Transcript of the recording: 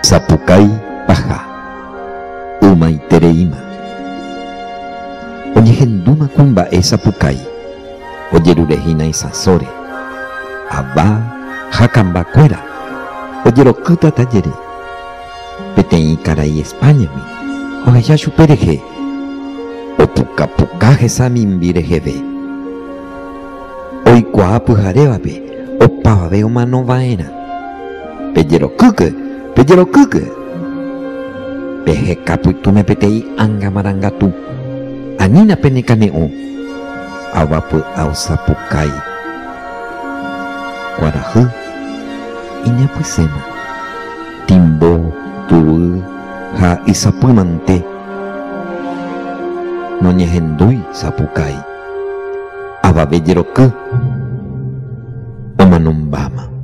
Sapukai paha umaitereíma oñehendúma ku mba'e sapukai ojerurehína isãsóre ava ha kambakuéra ojerokýta tajere peteĩ karai Españami ohecha chupe rehe opukapuka hesa mimbi reheve oikuaa pyharévape opavave omanova'erã pejerokýke pehekapytúme peteĩ anga marangatu anína penekane'õ avapy'ao sapukai kuarahy iñapysẽma timbo tuvy ha isapymante noñehendúi sapukai avave jeroky omanombáma.